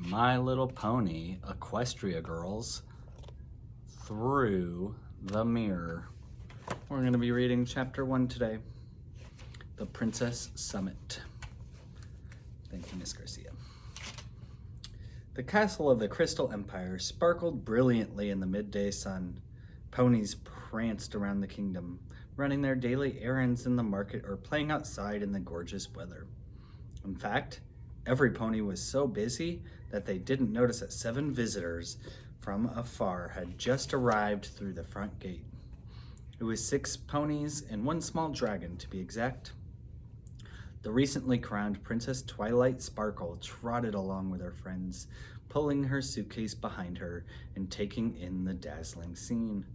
My Little Pony Equestria Girls Through the Mirror. We're going to be reading chapter 1 today, The Princess Summit. Thank you, Miss Garcia. The castle of the Crystal Empire sparkled brilliantly in the midday sun. Ponies pranced around the kingdom, running their daily errands in the market or playing outside in the gorgeous weather. In fact, every pony was so busy that they didn't notice that 7 visitors from afar had just arrived through the front gate. It was 6 ponies and 1 small dragon, to be exact. The recently crowned Princess Twilight Sparkle trotted along with her friends, pulling her suitcase behind her and taking in the dazzling scene.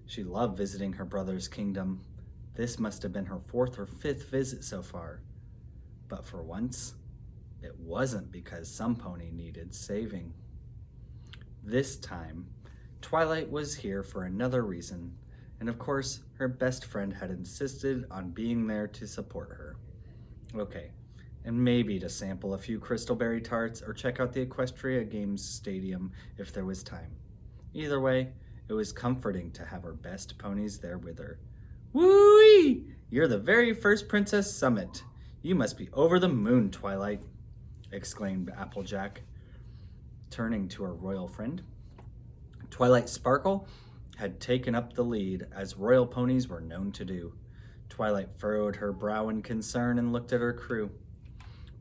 She loved visiting her brother's kingdom. This must have been her 4th or 5th visit so far. But for once, it wasn't because some pony needed saving. This time, Twilight was here for another reason, and of course, her best friend had insisted on being there to support her. Okay, and maybe to sample a few crystalberry tarts or check out the Equestria Games Stadium if there was time. Either way, it was comforting to have her best ponies there with her. Woo-wee! You're the very first Princess Summit. You must be over the moon, Twilight, exclaimed Applejack, turning to her royal friend. Twilight Sparkle had taken up the lead, as royal ponies were known to do. Twilight furrowed her brow in concern and looked at her crew.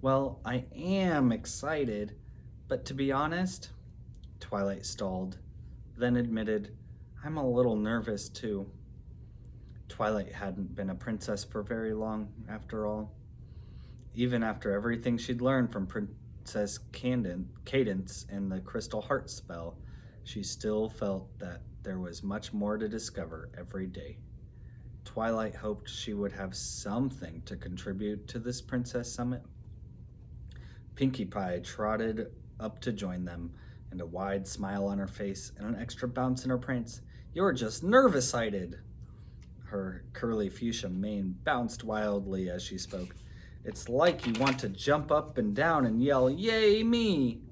Well, I am excited, but to be honest, Twilight stalled, then admitted, I'm a little nervous too. Twilight hadn't been a princess for very long, after all. Even after everything she'd learned from Princess Cadance and the Crystal Heart spell, she still felt that there was much more to discover every day. Twilight hoped she would have something to contribute to this Princess Summit. Pinkie Pie trotted up to join them, and a wide smile on her face and an extra bounce in her prance. You're just nervous-sighted. Her curly fuchsia mane bounced wildly as she spoke. It's like you want to jump up and down and yell, "Yay, me!"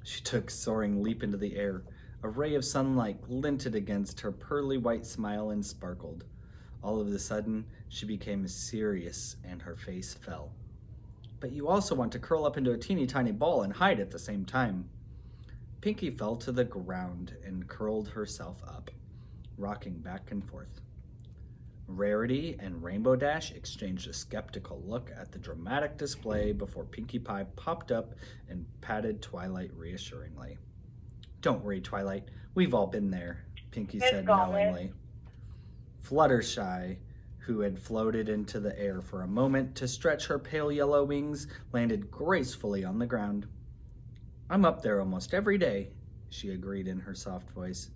She took a soaring leap into the air. A ray of sunlight glinted against her pearly white smile and sparkled. All of a sudden, she became serious and her face fell. But you also want to curl up into a teeny tiny ball and hide at the same time. Pinkie fell to the ground and curled herself up, rocking back and forth. Rarity and Rainbow Dash exchanged a skeptical look at the dramatic display before Pinkie Pie popped up and patted Twilight reassuringly. Don't worry, Twilight. We've all been there, Pinkie said knowingly. Fluttershy, who had floated into the air for a moment to stretch her pale yellow wings, landed gracefully on the ground. I'm up there almost every day, she agreed in her soft voice.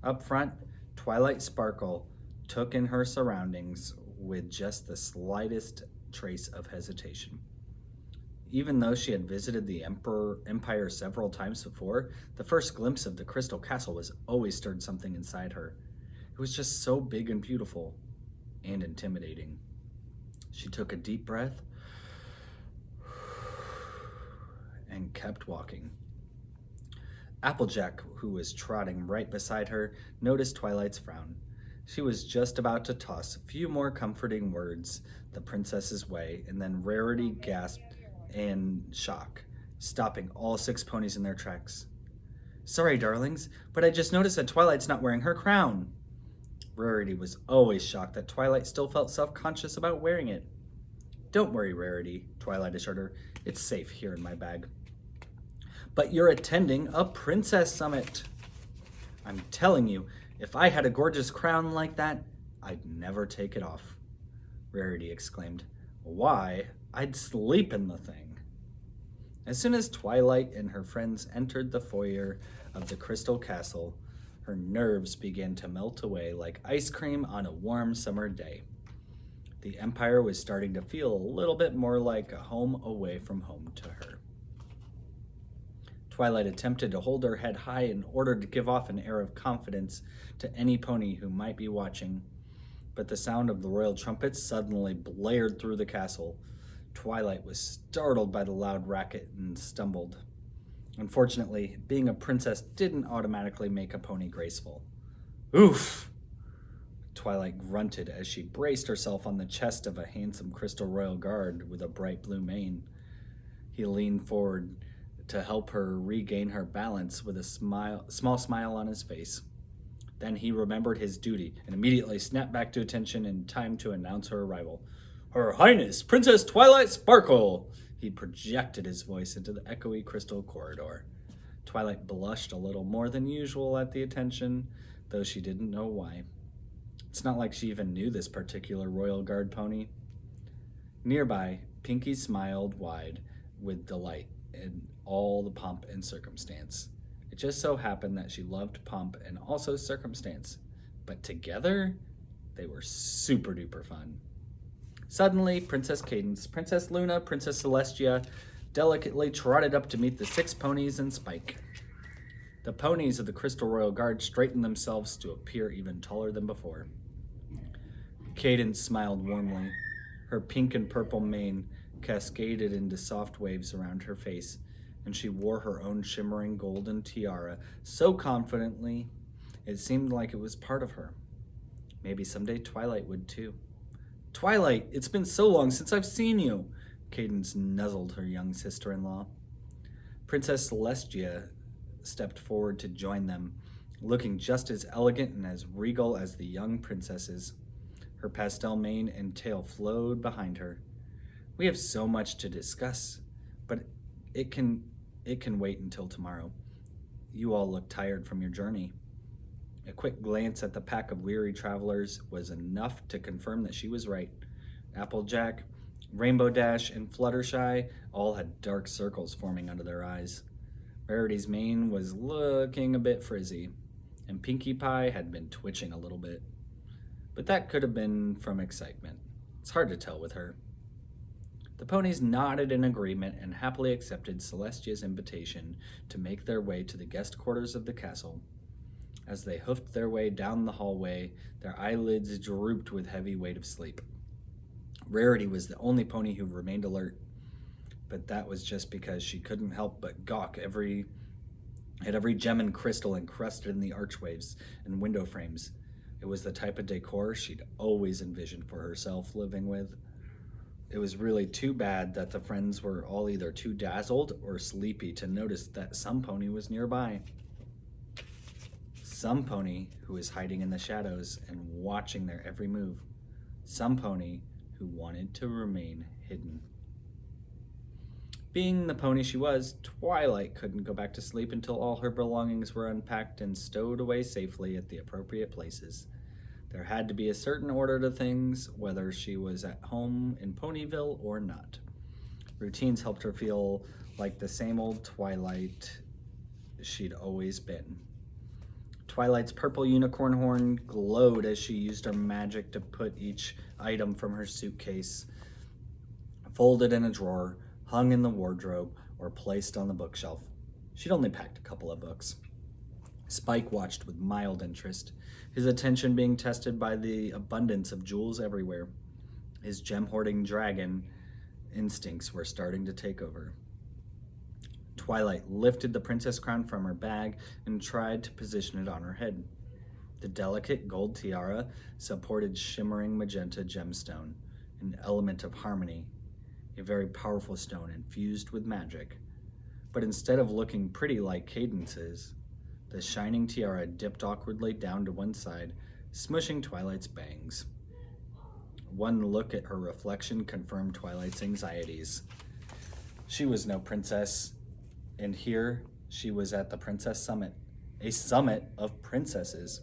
Up front, Twilight Sparkle took in her surroundings with just the slightest trace of hesitation. Even though she had visited the Empire several times before, the first glimpse of the Crystal Castle was always stirred something inside her. It was just so big and beautiful and intimidating. She took a deep breath and kept walking. Applejack, who was trotting right beside her, noticed Twilight's frown. She was just about to toss a few more comforting words the princess's way, and then Rarity gasped in shock, stopping all 6 ponies in their tracks. Sorry, darlings, but I just noticed that Twilight's not wearing her crown. Rarity was always shocked that Twilight still felt self-conscious about wearing it. Don't worry, Rarity, Twilight assured her. It's safe here in my bag. But you're attending a Princess Summit. I'm telling you, if I had a gorgeous crown like that, I'd never take it off, Rarity exclaimed. Why, I'd sleep in the thing. As soon as Twilight and her friends entered the foyer of the Crystal Castle, her nerves began to melt away like ice cream on a warm summer day. The Empire was starting to feel a little bit more like a home away from home to her. Twilight attempted to hold her head high in order to give off an air of confidence to any pony who might be watching, but the sound of the royal trumpets suddenly blared through the castle. Twilight was startled by the loud racket and stumbled. Unfortunately, being a princess didn't automatically make a pony graceful. Oof! Twilight grunted as she braced herself on the chest of a handsome crystal royal guard with a bright blue mane. He leaned forward to help her regain her balance with a small smile on his face. Then he remembered his duty and immediately snapped back to attention in time to announce her arrival. Her Highness, Princess Twilight Sparkle! He projected his voice into the echoey crystal corridor. Twilight blushed a little more than usual at the attention, though she didn't know why. It's not like she even knew this particular royal guard pony. Nearby, Pinkie smiled wide with delight in all the pomp and circumstance. It just so happened that she loved pomp and also circumstance, but together, they were super duper fun. Suddenly, Princess Cadance, Princess Luna, Princess Celestia delicately trotted up to meet the 6 ponies and Spike. The ponies of the Crystal Royal Guard straightened themselves to appear even taller than before. Cadance smiled warmly. Her pink and purple mane cascaded into soft waves around her face, and she wore her own shimmering golden tiara so confidently it seemed like it was part of her. Maybe someday Twilight would too. Twilight, it's been so long since I've seen you. Cadance nuzzled her young sister-in-law. Princess Celestia stepped forward to join them, looking just as elegant and as regal as the young princesses. Her pastel mane and tail flowed behind her. We have so much to discuss, but it can wait until tomorrow. You all look tired from your journey. A quick glance at the pack of weary travelers was enough to confirm that she was right. Applejack, Rainbow Dash, and Fluttershy all had dark circles forming under their eyes. Rarity's mane was looking a bit frizzy, and Pinkie Pie had been twitching a little bit. But that could have been from excitement. It's hard to tell with her. The ponies nodded in agreement and happily accepted Celestia's invitation to make their way to the guest quarters of the castle. As they hoofed their way down the hallway, their eyelids drooped with heavy weight of sleep. Rarity was the only pony who remained alert, but that was just because she couldn't help but gawk at every gem and crystal encrusted in the archways and window frames. It was the type of decor she'd always envisioned for herself living with. It was really too bad that the friends were all either too dazzled or sleepy to notice that some pony was nearby. Some pony who was hiding in the shadows and watching their every move. Some pony who wanted to remain hidden. Being the pony she was, Twilight couldn't go back to sleep until all her belongings were unpacked and stowed away safely at the appropriate places. There had to be a certain order to things, whether she was at home in Ponyville or not. Routines helped her feel like the same old Twilight she'd always been. Twilight's purple unicorn horn glowed as she used her magic to put each item from her suitcase, folded in a drawer, hung in the wardrobe, or placed on the bookshelf. She'd only packed a couple of books. Spike watched with mild interest, his attention being tested by the abundance of jewels everywhere. His gem-hoarding dragon instincts were starting to take over. Twilight lifted the princess crown from her bag and tried to position it on her head. The delicate gold tiara supported shimmering magenta gemstone, an element of harmony, a very powerful stone infused with magic. But instead of looking pretty like Cadance's, the shining tiara dipped awkwardly down to one side, smushing Twilight's bangs. One look at her reflection confirmed Twilight's anxieties. She was no princess, and here she was at the Princess Summit, a summit of princesses.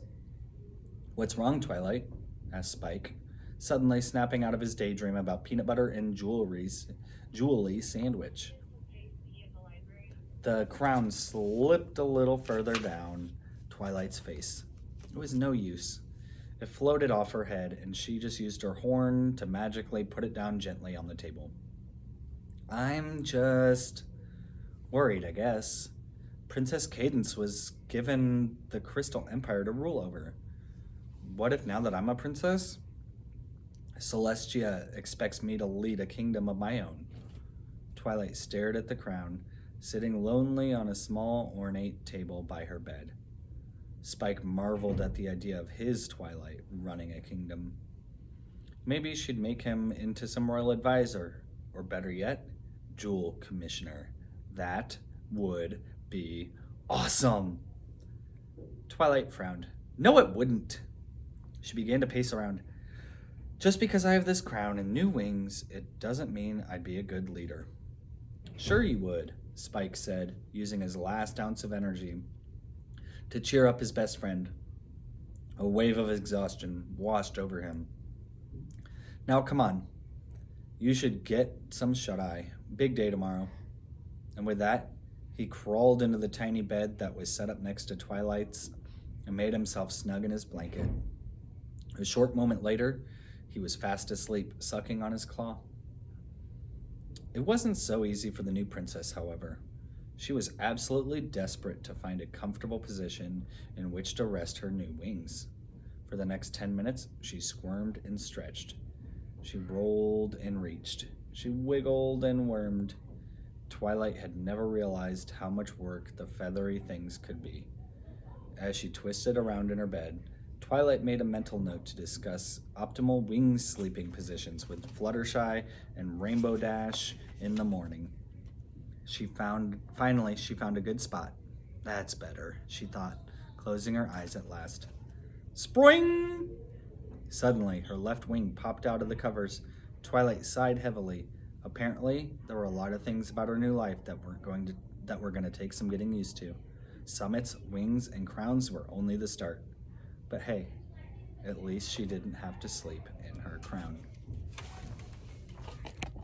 What's wrong, Twilight? Asked Spike, suddenly snapping out of his daydream about peanut butter and jewelry sandwich. The crown slipped a little further down Twilight's face. It was no use. It floated off her head, and she just used her horn to magically put it down gently on the table. I'm just worried, I guess. Princess Cadance was given the Crystal Empire to rule over. What if now that I'm a princess, Celestia expects me to lead a kingdom of my own? Twilight stared at the crown, sitting lonely on a small, ornate table by her bed. Spike marveled at the idea of his Twilight running a kingdom. Maybe she'd make him into some royal advisor, or better yet, Jewel Commissioner. That would be awesome! Twilight frowned. No, it wouldn't. She began to pace around. Just because I have this crown and new wings, it doesn't mean I'd be a good leader. Sure you would, Spike said, using his last ounce of energy to cheer up his best friend. A wave of exhaustion washed over him. Now come on. You should get some shut-eye. Big day tomorrow. And with that, he crawled into the tiny bed that was set up next to Twilight's and made himself snug in his blanket. A short moment later, he was fast asleep, sucking on his claw. It wasn't so easy for the new princess, however. She was absolutely desperate to find a comfortable position in which to rest her new wings. For the next 10 minutes, she squirmed and stretched. She rolled and reached. She wiggled and wormed. Twilight had never realized how much work the feathery things could be. As she twisted around in her bed, Twilight made a mental note to discuss optimal wing sleeping positions with Fluttershy and Rainbow Dash in the morning. Finally, she found a good spot. That's better, she thought, closing her eyes at last. Spring! Suddenly, her left wing popped out of the covers. Twilight sighed heavily. Apparently, there were a lot of things about her new life that were going to take some getting used to. Summits, wings, and crowns were only the start. But hey, at least she didn't have to sleep in her crown.